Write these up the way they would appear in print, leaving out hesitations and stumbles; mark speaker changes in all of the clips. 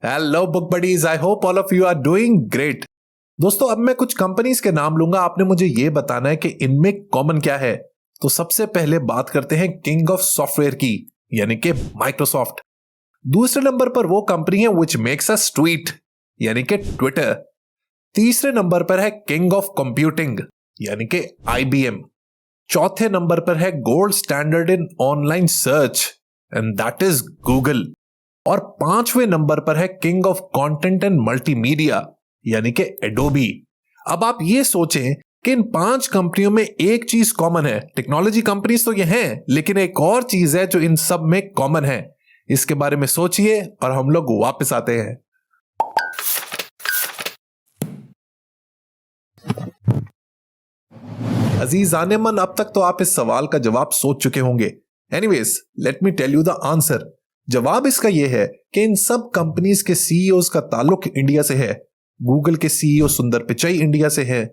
Speaker 1: Hello book buddies, I hope all of you are doing great. दोस्तों, अब मैं कुछ कंपनीज के नाम लूंगा, आपने मुझे ये बताना है कि इनमें कॉमन क्या है। तो सबसे पहले बात करते हैं किंग ऑफ सॉफ्टवेयर की, यानी कि माइक्रोसॉफ्ट। दूसरे नंबर पर वो कंपनी है विच मेक्स अस ट्वीट, यानी कि ट्विटर। तीसरे नंबर पर है किंग ऑफ कंप्यूटिंग, यानी कि IBM। चौथे नंबर पर है gold standard in online search, and that is Google. और पांचवें नंबर पर है king of content and multimedia, यानी कि एडोबी। अब आप ये सोचें कि इन 5 कंपनियों में एक चीज कॉमन है। टेक्नोलॉजी कंपनीज तो ये हैं, लेकिन एक और चीज है जो इन सब में कॉमन है। इसके बारे में सोचिए और हम लोग वापस आते हैं। अजीज आनेमन, अब तक तो आप इस सवाल का जवाब सोच चुके होंगे। Anyways, let me tell you the answer. जवाब इसका यह है कि इन सब कंपनीज के CEOs का ताल्लुक इंडिया से है। गूगल के CEO सुंदर पिचाई इंडिया से है।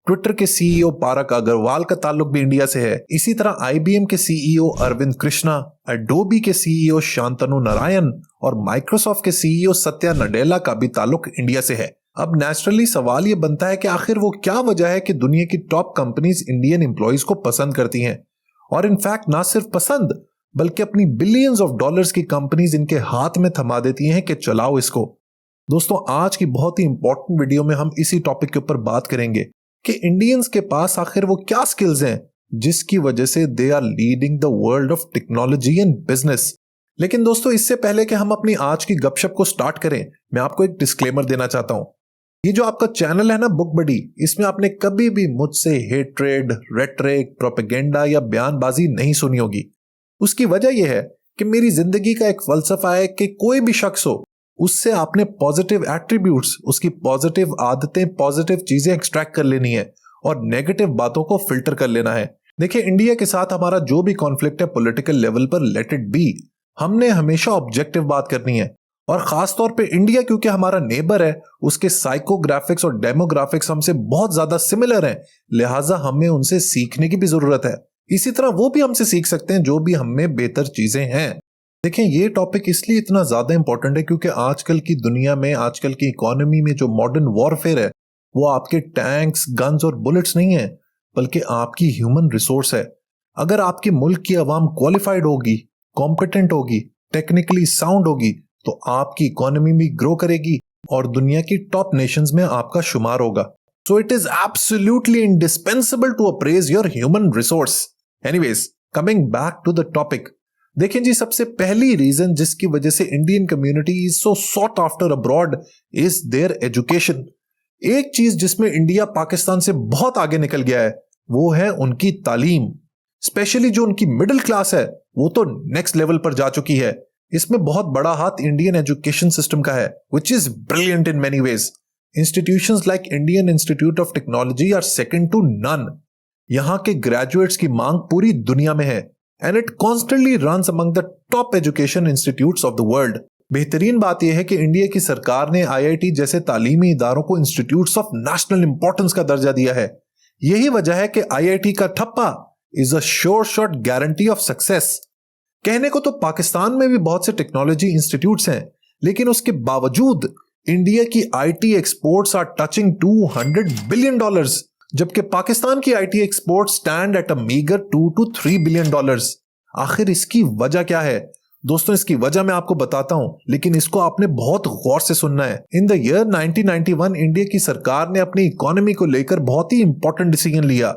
Speaker 1: ट्विटर के CEO पारक अग्रवाल का ताल्लुक भी इंडिया से है। इसी तरह IBM के CEO अरविंद कृष्णा, एडोबी के CEO शांतनु नारायण और माइक्रोसॉफ्ट के CEO सत्या नडेला का भी ताल्लुक इंडिया से है। अब नेचुरली सवाल ये बनता है कि आखिर वो क्या वजह है कि दुनिया की टॉप कंपनीज इंडियन एम्प्लॉइज को पसंद करती हैं, और इनफैक्ट ना सिर्फ पसंद बल्कि अपनी बिलियंस ऑफ डॉलर्स की कंपनीज इनके हाथ में थमा देती हैं कि चलाओ इसको। दोस्तों, आज की बहुत ही इंपॉर्टेंट वीडियो में हम इसी टॉपिक के ऊपर बात करेंगे कि इंडियंस के पास आखिर वो क्या स्किल्स हैं जिसकी वजह से they are leading the world of technology and business. लेकिन दोस्तों, इससे पहले कि हम अपनी आज की गपशप को स्टार्ट करें, मैं आपको एक डिस्क्लेमर देना चाहता हूं। ये जो आपका चैनल है ना बुक बडी, इसमें आपने कभी भी मुझसे हेट्रेड, रेटरिक, प्रोपेगेंडा या बयानबाजी नहीं सुनी होगी। उसकी वजह यह है कि मेरी जिंदगी का एक फलसफा है कि कोई भी शख्स हो, उससे आपने पॉजिटिव एट्रीब्यूट्स, उसकी पॉजिटिव आदतें, पॉजिटिव चीजें एक्सट्रैक्ट कर लेनी है और नेगेटिव बातों को फिल्टर कर लेना है। देखिए, इंडिया के साथ हमारा जो भी कॉन्फ्लिक्ट है पॉलिटिकल लेवल पर, लेट इट बी। हमने हमेशा ऑब्जेक्टिव बात करनी है, और खासतौर पे इंडिया क्योंकि हमारा नेबर है, उसके साइकोग्राफिक्स और डेमोग्राफिक्स हमसे बहुत ज्यादा सिमिलर हैं, लिहाजा हमें उनसे सीखने की भी जरूरत है। इसी तरह वो भी हमसे सीख सकते हैं जो भी हमें बेहतर चीजें हैं। देखें, ये टॉपिक इसलिए इतना ज्यादा इंपॉर्टेंट है क्योंकि आजकल की दुनिया में, आजकल की इकोनॉमी में जो मॉडर्न वॉरफेयर है, वो आपके टैंक्स, गन्स और बुलेट्स नहीं है, बल्कि आपकी ह्यूमन रिसोर्स है। अगर आपके मुल्क की आवाम क्वालिफाइड होगी, कॉम्पिटेंट होगी, टेक्निकली साउंड होगी, तो आपकी इकोनॉमी भी ग्रो करेगी और दुनिया की टॉप नेशंस में आपका शुमार होगा। So it is absolutely indispensable to appraise your human resource. Anyways, coming back to the topic. देखें जी, सबसे पहली रीजन जिसकी वजह से Indian community is so sought after abroad is their education. एक चीज जिसमें इंडिया पाकिस्तान से बहुत आगे निकल गया है, वो है उनकी तालीम। स्पेशली जो उनकी मिडिल क्लास है, वो तो नेक्स्ट लेवल पर जा चुकी है। इसमें बहुत बड़ा हाथ इंडियन एजुकेशन सिस्टम का है, which is brilliant in many ways. Institutions like Indian Institute of Technology are second to none. यहां के ग्रेजुएट्स की मांग पूरी दुनिया में है, and it constantly runs among the top education institutes of the world. बेहतरीन बात यह है कि इंडिया की सरकार ने IIT जैसे तालीमी इदारों को इंस्टीट्यूट्स ऑफ नेशनल इंपॉर्टेंस का दर्जा दिया है। यही वजह है कि IIT का ठप्पा is a sure shot guarantee of success. कहने को तो पाकिस्तान में भी बहुत से टेक्नोलॉजी इंस्टीट्यूट्स हैं, लेकिन उसके बावजूद इंडिया की IT exports are touching $200 billion, जबकि पाकिस्तान की IT export stand at a meagre $2 to 3 billion. आखिर इसकी वजह क्या है? दोस्तों, इसकी वजह मैं आपको बताता हूं, लेकिन इसको आपने बहुत गौर से सुनना है। इन द ईयर 1991 इंडिया की सरकार ने अपनी इकोनॉमी को लेकर बहुत ही इंपॉर्टेंट डिसीजन लिया।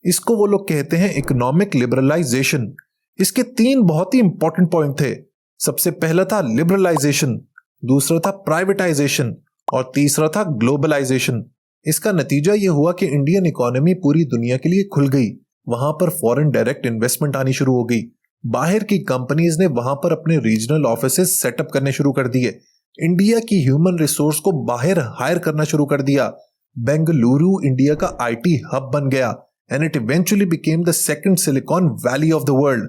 Speaker 1: इसको वो लोग कहते हैं इकोनॉमिक लिबरलाइजेशन। इसके 3 बहुत ही इंपॉर्टेंट पॉइंट थे। सबसे पहला था लिबरलाइजेशन, दूसरा था प्राइवेटाइजेशन और तीसरा था ग्लोबलाइजेशन। इसका नतीजा यह हुआ कि इंडियन इकोनॉमी पूरी दुनिया के लिए खुल गई। वहां पर फॉरेन डायरेक्ट इन्वेस्टमेंट आनी शुरू हो गई। बाहर की कंपनीज ने वहां पर अपने रीजनल ऑफिसेस सेटअप करने शुरू कर दिए। इंडिया की ह्यूमन रिसोर्स को बाहर हायर करना शुरू कर दिया। बेंगलुरु इंडिया का IT हब बन गया, and it eventually became the second silicon valley of the world.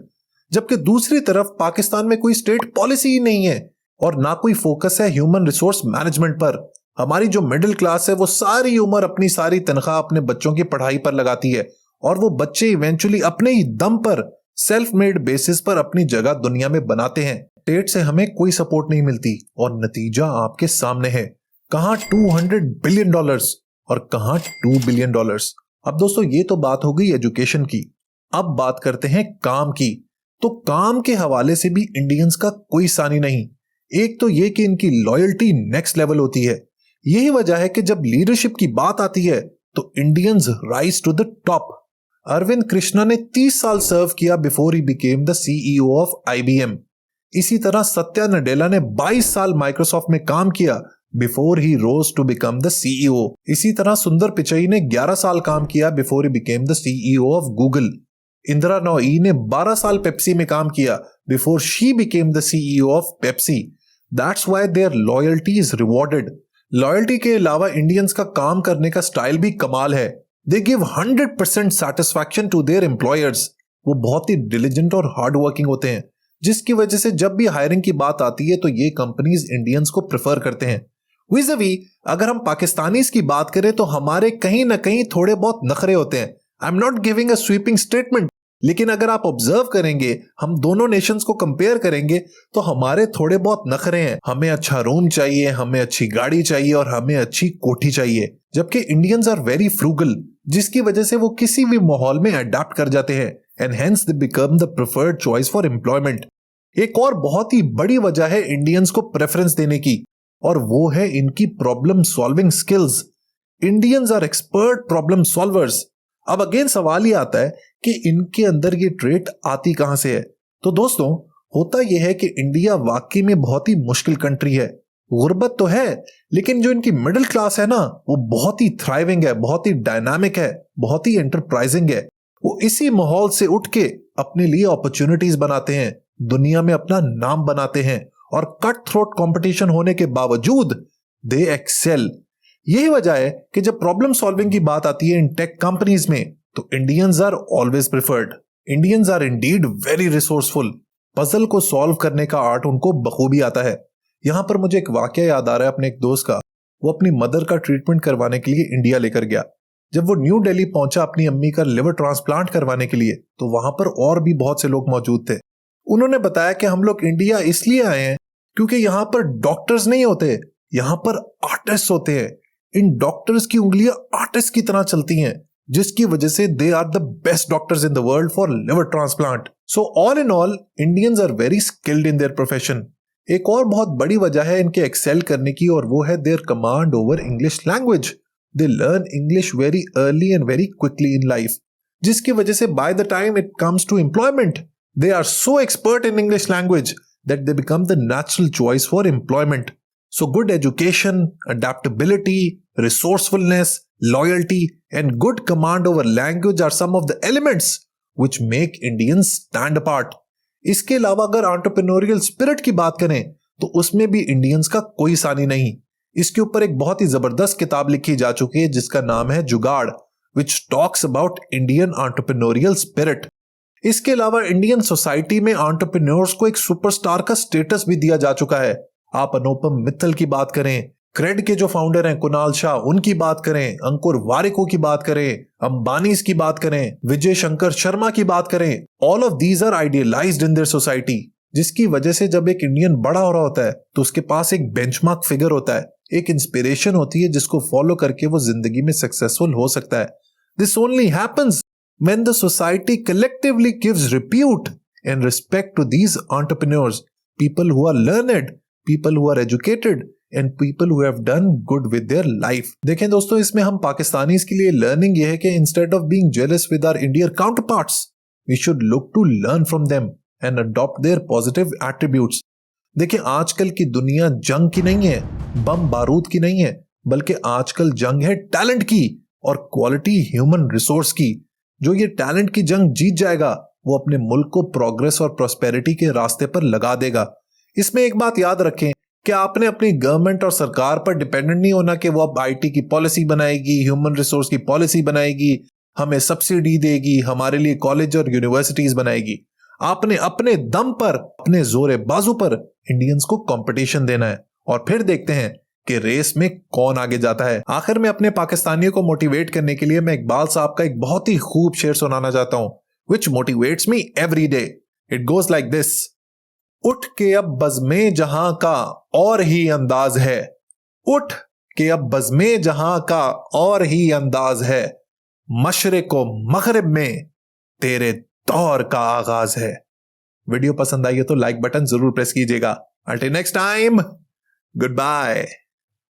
Speaker 1: जबकि दूसरी तरफ पाकिस्तान में कोई स्टेट पॉलिसी ही नहीं है और ना कोई फोकस है ह्यूमन रिसोर्स मैनेजमेंट पर। हमारी जो मिडिल क्लास है, वो सारी उम्र अपनी सारी तनख्वाह अपने बच्चों की पढ़ाई पर लगाती है, और वो बच्चे इवेंचुअली अपने ही दम पर सेल्फ मेड बेसिस पर अपनी जगह दुनिया में बनाते हैं। स्टेट से हमें कोई सपोर्ट नहीं मिलती और नतीजा आपके सामने है। कहां $200 बिलियन और कहां $2 बिलियन। अब दोस्तों ये तो बात हो गई एजुकेशन की। अब बात करते हैं काम की। तो काम के हवाले से भी इंडियंस का कोई सानी नहीं। एक तो ये कि इनकी लॉयल्टी नेक्स्ट लेवल होती है। यही वजह है कि जब लीडरशिप की बात आती है तो Indians rise to the top. Arvind Krishna ने 30 साल सर्व किया before he became the CEO of IBM। इसी तरह सत्या नडेला ने 22 साल माइक्रोसॉफ्ट में काम किया before he rose to become the CEO. इसी तरह सुंदर पिचई ने 11 साल काम किया before he became the CEO of Google. Indira Nooyi ने 12 साल पेप्सी में काम किया before she became the CEO of Pepsi. That's why their loyalty is rewarded. Loyalty के अलावा इंडियंस का काम करने का स्टाइल भी कमाल है। They give 100% satisfaction to their employers. वो बहुत ही डिलिजेंट और हार्ड वर्किंग होते हैं, जिसकी वजह से जब भी हायरिंग की बात आती है तो ये कंपनीज इंडियंस को प्रेफर करते हैं। विज़-अ-वी अगर हम पाकिस्तानीज की बात करें तो हमारे कहीं ना कहीं थोड़े बहुत नखरे होते हैं। I am not giving a sweeping statement, लेकिन अगर आप ऑब्जर्व करेंगे, हम दोनों नेशंस को कंपेयर करेंगे तो हमारे थोड़े बहुत नखरे हैं। हमें अच्छा रूम चाहिए, हमें अच्छी गाड़ी चाहिए और हमें अच्छी कोठी चाहिए, जबकि इंडियंस आर वेरी फ्रूगल, जिसकी वजह से वो किसी भी माहौल में अडेप्ट कर जाते हैं and hence they become the preferred choice for employment. एक और बहुत ही बड़ी वजह है इंडियंस को प्रेफरेंस देने की, और वो है इनकी problem solving skills. Indians are expert problem solvers. अब अगेन सवाल ये आता है कि इनके अंदर ये ट्रेट आती कहां से है। तो दोस्तों होता यह है कि इंडिया वाकई में बहुत ही मुश्किल कंट्री है। गुर्बत तो है, लेकिन जो इनकी मिडिल क्लास है ना, वो बहुत ही थ्राइविंग है, बहुत ही डायनामिक है, बहुत ही एंटरप्राइजिंग है। वो इसी माहौल से उठ के अपने लिए अपॉर्चुनिटीज बनाते हैं, दुनिया में अपना नाम बनाते हैं, और कट थ्रोट कंपटीशन होने के बावजूद दे एक्सेल। यही वजह है कि जब प्रॉब्लम सॉल्विंग की बात आती है इन टेक कंपनीज में तो Indians are always preferred. Indians are indeed very resourceful. Puzzle को सॉल्व करने का आर्ट उनको बखूबी आता है। यहां पर मुझे एक वाकया याद आ रहा है अपने एक दोस्त का। वो अपनी मदर का ट्रीटमेंट करवाने के लिए इंडिया लेकर गया। जब वो न्यू दिल्ली पहुंचा अपनी अम्मी का लिवर ट्रांसप्लांट करवाने के लिए, तो वहां पर और भी बहुत से लोग मौजूद थे। उन्होंने बताया कि हम लोग इंडिया इसलिए आए हैं क्योंकि यहाँ पर डॉक्टर्स नहीं होते, यहाँ पर आर्टिस्ट होते हैं। इन डॉक्टर्स की उंगलियां आर्टिस्ट की तरह चलती हैं, जिसकी वजह से they are the best doctors in the world for liver transplant. So all in all Indians are very skilled in their profession. एक और बहुत बड़ी वजह है इनके एक्सेल करने की, और वो है their command over English language. They learn English very early and very quickly in life, जिसकी वजह से by the time it comes to employment they are so expert in English language that they become the natural choice for employment. So good education, adaptability, resourcefulness, loyalty, and good command over language are some of the elements which make Indians stand apart. इसके अलावा अगर entrepreneurial spirit की बात करें तो उसमें भी Indians का कोई सानी नहीं। इसके ऊपर एक बहुत ही जबरदस्त किताब लिखी जा चुकी है जिसका नाम है जुगाड़, which talks about Indian entrepreneurial spirit. इसके अलावा इंडियन सोसाइटी में एंटरप्रेन्योर्स को एक सुपरस्टार का स्टेटस भी दिया जा चुका है। आप अनुपम मित्तल की बात करें, क्रेड के जो फाउंडर हैं कुणाल शाह, उनकी बात करें, अंकुर वारिको की बात करें, अंबानीज की बात करें, विजय शंकर शर्मा की बात करें, all of these are idealised in their society, जिसकी वजह से जब एक इंडियन बड़ा हो रहा होता है तो उसके पास एक बेंचमार्क फिगर होता है, एक इंस्पिरेशन होती है जिसको फॉलो करके वो जिंदगी में सक्सेसफुल हो सकता है। This only happens when the society collectively gives repute and respect to these entrepreneurs, people who are learned, people who are educated and people who have done good with their life. देखें दोस्तों, इसमें हम Pakistanis के लिए learning ये है कि instead of being jealous with our Indian counterparts, we should look to learn from them and adopt their positive attributes. देखें आजकल की दुनिया जंग की नहीं है, बम बारूद की नहीं है, बल्कि आजकल जंग है टैलेंट की और क्वालिटी ह्यूमन रिसोर्स की। जो ये टैलेंट की जंग जीत जाएगा वो अपने मुल्क को प्रोग्रेस और प्रॉस्पेरिटी के रास्ते पर लगा देगा। इसमें एक बात याद रखें कि आपने अपनी गवर्नमेंट और सरकार पर डिपेंडेंट नहीं होना कि वो अब आईटी की पॉलिसी बनाएगी, ह्यूमन रिसोर्स की पॉलिसी बनाएगी, हमें सब्सिडी देगी, हमारे लिए कॉलेज और यूनिवर्सिटीज बनाएगी। आपने अपने दम पर, अपने जोरे बाजू पर इंडियंस को कंपटीशन देना है और फिर देखते हैं कि रेस में कौन आगे जाता है। आखिर में अपने पाकिस्तानियों को मोटिवेट करने के लिए मैं इकबाल साहब का एक बहुत ही खूब शेर सुनाना चाहता हूं, which motivates me every day. It goes like this. उठ के अब बज़्मे जहां का और ही अंदाज है, उठ के अब बज़्मे जहां का और ही अंदाज है, मशरिक़ व मग़रिब में तेरे दौर का आगाज है। वीडियो पसंद आई है तो लाइक बटन जरूर प्रेस कीजिएगा। Until next time, good bye.